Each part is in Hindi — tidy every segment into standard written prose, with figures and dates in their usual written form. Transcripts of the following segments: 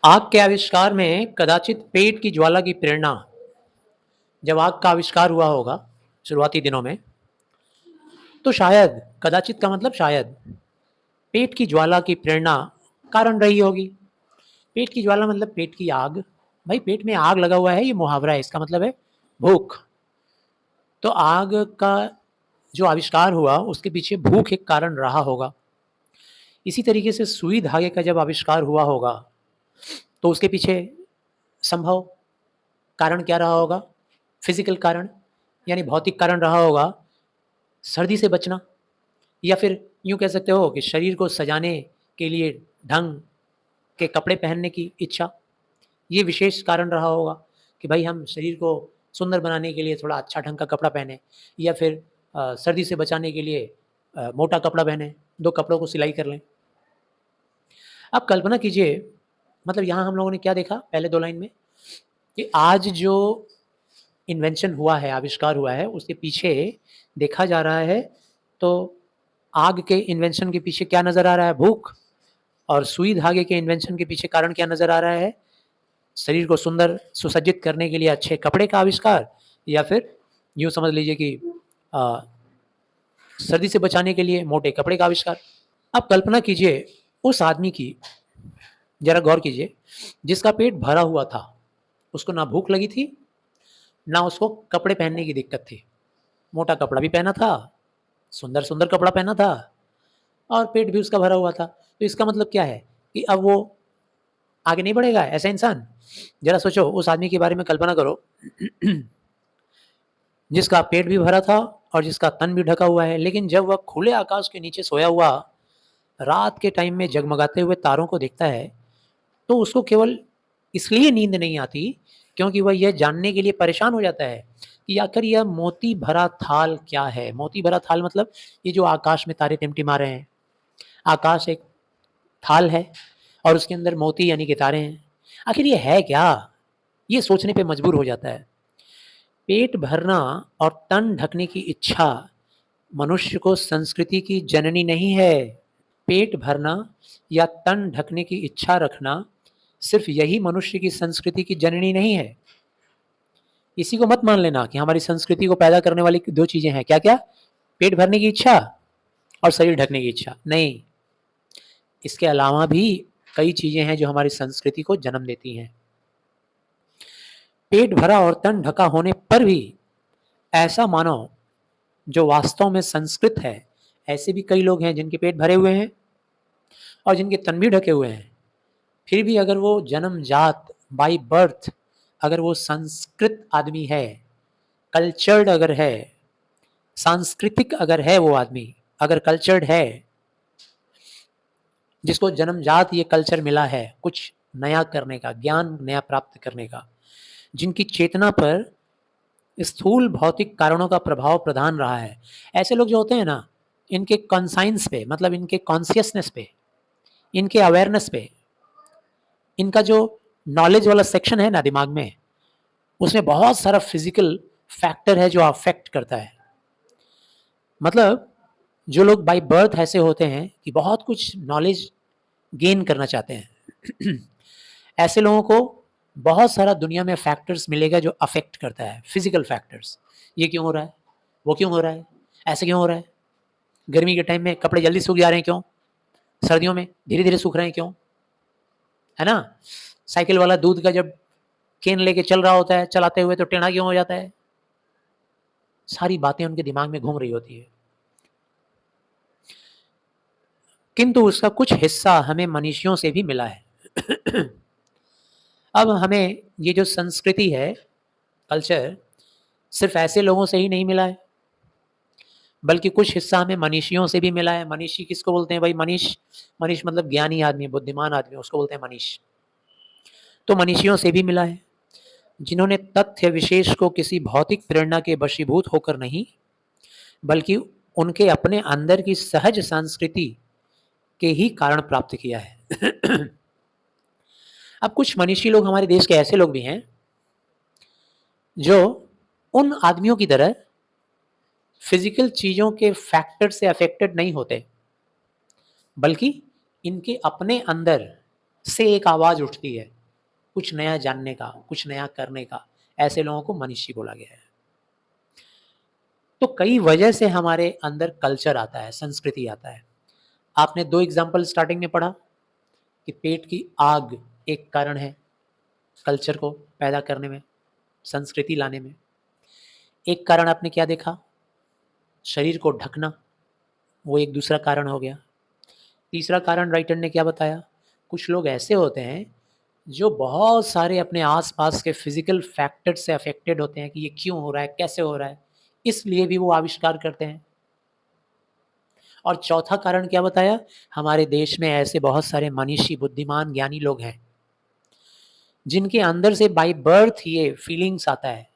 आग के आविष्कार में कदाचित पेट की ज्वाला की प्रेरणा, जब आग का आविष्कार हुआ होगा शुरुआती दिनों में, तो शायद, कदाचित का मतलब शायद, पेट की ज्वाला की प्रेरणा कारण रही होगी। पेट की ज्वाला मतलब पेट की आग। भाई पेट में आग लगा हुआ है, ये मुहावरा है, इसका मतलब है भूख। तो आग का जो आविष्कार हुआ उसके पीछे भूख एक कारण रहा होगा। इसी तरीके से सुई धागे का जब आविष्कार हुआ होगा तो उसके पीछे संभव कारण क्या रहा होगा? फिजिकल कारण, यानी भौतिक कारण रहा होगा, सर्दी से बचना, या फिर यूँ कह सकते हो कि शरीर को सजाने के लिए ढंग के कपड़े पहनने की इच्छा। ये विशेष कारण रहा होगा कि भाई हम शरीर को सुंदर बनाने के लिए थोड़ा अच्छा ढंग का कपड़ा पहने, या फिर सर्दी से बचाने के लिए मोटा कपड़ा पहने, 2 कपड़ों को सिलाई कर लें। अब कल्पना कीजिए, मतलब यहाँ हम लोगों ने क्या देखा पहले 2 लाइन में, कि आज जो इन्वेंशन हुआ है, आविष्कार हुआ है, उसके पीछे देखा जा रहा है तो आग के इन्वेंशन के पीछे क्या नज़र आ रहा है? भूख। और सुई धागे के इन्वेंशन के पीछे कारण क्या नज़र आ रहा है? शरीर को सुंदर सुसज्जित करने के लिए अच्छे कपड़े का आविष्कार, या फिर यूँ समझ लीजिए कि अ, सर्दी से बचाने के लिए मोटे कपड़े का आविष्कार। अब कल्पना कीजिए उस आदमी की, ज़रा गौर कीजिए, जिसका पेट भरा हुआ था, उसको ना भूख लगी थी, ना उसको कपड़े पहनने की दिक्कत थी। मोटा कपड़ा भी पहना था, सुंदर-सुंदर कपड़ा पहना था और पेट भी उसका भरा हुआ था। तो इसका मतलब क्या है कि अब वो आगे नहीं बढ़ेगा ऐसा इंसान? ज़रा सोचो, उस आदमी के बारे में कल्पना करो जिसका पेट भी भरा था और जिसका तन भी ढका हुआ है, लेकिन जब वह खुले आकाश के नीचे सोया हुआ रात के टाइम में जगमगाते हुए तारों को देखता है, तो उसको केवल इसलिए नींद नहीं आती क्योंकि वह यह जानने के लिए परेशान हो जाता है कि आखिर यह मोती भरा थाल क्या है? मोती भरा थाल मतलब ये जो आकाश में तारे टिमटिमा रहे हैं। आकाश एक थाल है और उसके अंदर मोती यानी कि तारे हैं। आखिर ये है क्या? ये सोचने पे मजबूर हो जाता है। पेट भरना और तन ढकने की इच्छा मनुष्य को संस्कृति की जननी नहीं है। पेट भरना या तन ढकने की इच्छा रखना सिर्फ यही मनुष्य की संस्कृति की जननी नहीं है। इसी को मत मान लेना कि हमारी संस्कृति को पैदा करने वाली 2 चीज़ें हैं। क्या-क्या? पेट भरने की इच्छा और शरीर ढकने की इच्छा। नहीं, इसके अलावा भी कई चीज़ें हैं जो हमारी संस्कृति को जन्म देती हैं। पेट भरा और तन ढका होने पर भी ऐसा मानव जो वास्तव में संस्कृत है, ऐसे भी कई लोग हैं जिनके पेट भरे हुए हैं और जिनके तन भी ढके हुए हैं। फिर भी अगर वो जन्मजात बाय बर्थ अगर वो संस्कृत आदमी है, कल्चर्ड अगर है, सांस्कृतिक अगर है वो आदमी, अगर कल्चर्ड है, जिसको जन्मजात ये कल्चर मिला है कुछ नया करने का, ज्ञान नया प्राप्त करने का, जिनकी चेतना पर स्थूल भौतिक कारणों का प्रभाव प्रधान रहा है। ऐसे लोग जो होते हैं ना, इनके कॉन्साइंस पे, मतलब इनके कॉन्शियसनेस पे, इनके अवेयरनेस पे, इनका जो नॉलेज वाला सेक्शन है ना दिमाग में, उसमें बहुत सारा फिजिकल फैक्टर है जो अफेक्ट करता है। मतलब जो लोग बाय बर्थ ऐसे होते हैं कि बहुत कुछ नॉलेज गेन करना चाहते हैं ऐसे लोगों को बहुत सारा दुनिया में फैक्टर्स मिलेगा जो अफेक्ट करता है, फिजिकल फैक्टर्स। ये क्यों हो रहा है? वो क्यों हो रहा है? ऐसे क्यों हो रहा है? गर्मी के टाइम में कपड़े जल्दी सूख जा रहे हैं क्यों? सर्दियों में धीरे धीरे सूख रहे हैं क्यों? है ना? साइकिल वाला दूध का जब केन लेके चल रहा होता है चलाते हुए, तो टेढ़ा क्यों हो जाता है? सारी बातें उनके दिमाग में घूम रही होती है, किंतु उसका कुछ हिस्सा हमें मनीषियों से भी मिला है अब हमें ये जो संस्कृति है, कल्चर, सिर्फ ऐसे लोगों से ही नहीं मिला है, बल्कि कुछ हिस्सा हमें मनीषियों से भी मिला है। मनीषी किसको बोलते हैं भाई? मनीष, मनीष मतलब ज्ञानी आदमी, बुद्धिमान आदमी, उसको बोलते हैं मनीष। तो मनीषियों से भी मिला है, जिन्होंने तथ्य विशेष को किसी भौतिक प्रेरणा के वशीभूत होकर नहीं, बल्कि उनके अपने अंदर की सहज संस्कृति के ही कारण प्राप्त किया है अब कुछ मनीषी लोग हमारे देश के ऐसे लोग भी हैं जो उन आदमियों की तरह फिजिकल चीजों के फैक्टर से अफेक्टेड नहीं होते, बल्कि इनके अपने अंदर से एक आवाज उठती है कुछ नया जानने का, कुछ नया करने का। ऐसे लोगों को मनीषी बोला गया है। तो कई वजह से हमारे अंदर कल्चर आता है, संस्कृति आता है। आपने 2 एग्जाम्पल स्टार्टिंग में पढ़ा कि पेट की आग एक कारण है कल्चर को पैदा करने में, संस्कृति लाने में। एक कारण आपने क्या देखा, शरीर को ढकना, वो एक दूसरा कारण हो गया। तीसरा कारण राइटर ने क्या बताया, कुछ लोग ऐसे होते हैं जो बहुत सारे अपने आसपास के फिजिकल फैक्टर से अफेक्टेड होते हैं कि ये क्यों हो रहा है, कैसे हो रहा है, इसलिए भी वो आविष्कार करते हैं। और चौथा कारण क्या बताया, हमारे देश में ऐसे बहुत सारे मनीषी, बुद्धिमान, ज्ञानी लोग हैं जिनके अंदर से बाय बर्थ ये फीलिंग्स आता है,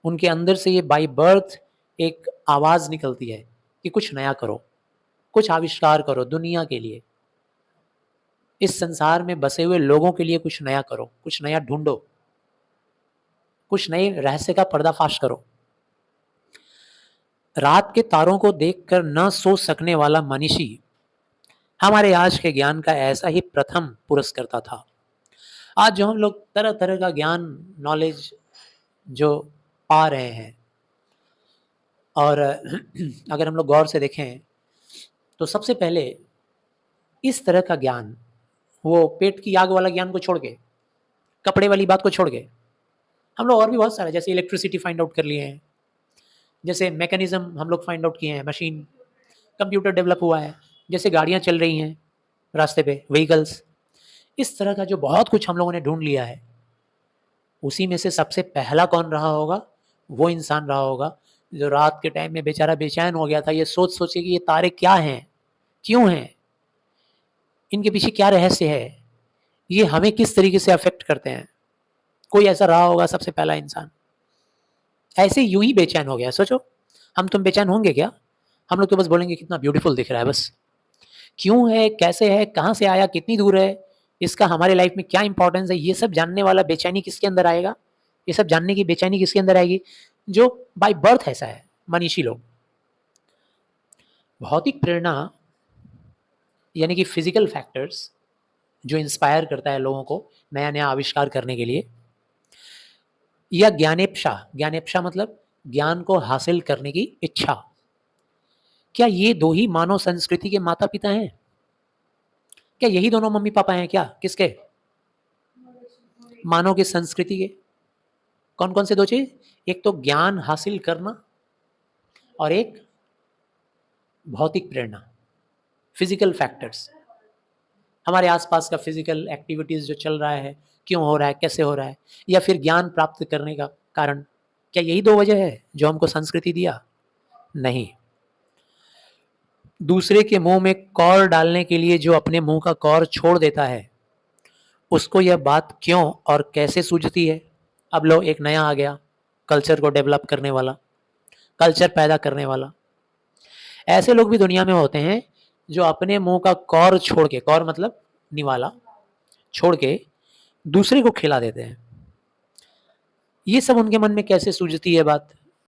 उनके अंदर से ये बाय बर्थ एक आवाज निकलती है कि कुछ नया करो, कुछ आविष्कार करो दुनिया के लिए, इस संसार में बसे हुए लोगों के लिए कुछ नया करो, कुछ नया ढूंढो, कुछ नए रहस्य का पर्दाफाश करो। रात के तारों को देखकर न सो सकने वाला मनीषी हमारे आज के ज्ञान का ऐसा ही प्रथम पुरस्कर्ता था। आज जो हम लोग तरह तरह का ज्ञान, नॉलेज जो पा रहे हैं, और अगर हम लोग गौर से देखें तो सबसे पहले इस तरह का ज्ञान, वो पेट की आग वाला ज्ञान को छोड़ के, कपड़े वाली बात को छोड़ के, हम लोग और भी बहुत सारे, जैसे इलेक्ट्रिसिटी फाइंड आउट कर लिए हैं, जैसे मैकेनिज्म हम लोग फाइंड आउट किए हैं, मशीन, कंप्यूटर डेवलप हुआ है, जैसे गाड़ियाँ चल रही हैं रास्ते पे, व्हीकल्स, इस तरह का जो बहुत कुछ हम लोगों ने ढूंढ लिया है। उसी में से सबसे पहला कौन रहा होगा, वो इंसान रहा होगा जो रात के टाइम में बेचारा बेचैन हो गया था, ये सोच सोच के कि ये तारे क्या हैं, क्यों हैं, इनके पीछे क्या रहस्य है, ये हमें किस तरीके से अफेक्ट करते हैं। कोई ऐसा रहा होगा सबसे पहला इंसान, ऐसे यूं ही बेचैन हो गया। सोचो, हम तुम बेचैन होंगे क्या? हम लोग तो बस बोलेंगे कितना ब्यूटीफुल दिख रहा है, बस क्यों है, कैसे है, कहाँ से आया, कितनी दूर है, इसका हमारे लाइफ में क्या इंपॉर्टेंस है, ये सब जानने वाला बेचैनी किसके अंदर आएगा, ये सब जानने की बेचैनी किसके अंदर आएगी? जो बाय बर्थ ऐसा है, मनीषी लोग। भौतिक प्रेरणा यानी कि फिजिकल फैक्टर्स जो इंस्पायर करता है लोगों को नया नया आविष्कार करने के लिए, या ज्ञानेप्शा, ज्ञानेप्शा मतलब ज्ञान को हासिल करने की इच्छा, क्या ये दो ही मानव संस्कृति के माता पिता हैं? क्या यही दोनों मम्मी पापा हैं क्या? किसके? मानव की संस्कृति के। कौन कौन से दो चीज? एक तो ज्ञान हासिल करना और एक भौतिक प्रेरणा, फिजिकल फैक्टर्स, हमारे आसपास का फिजिकल एक्टिविटीज जो चल रहा है, क्यों हो रहा है, कैसे हो रहा है, या फिर ज्ञान प्राप्त करने का कारण। क्या यही दो वजह है जो हमको संस्कृति दिया? नहीं। दूसरे के मुंह में कौर डालने के लिए जो अपने मुंह का कौर छोड़ देता है, उसको यह बात क्यों और कैसे सूझती है? अब लो, एक नया आ गया, कल्चर को डेवलप करने वाला, कल्चर पैदा करने वाला। ऐसे लोग भी दुनिया में होते हैं जो अपने मुंह का कौर छोड़ के, कौर मतलब निवाला, छोड़ के दूसरे को खिला देते हैं। ये सब उनके मन में कैसे सूझती है बात?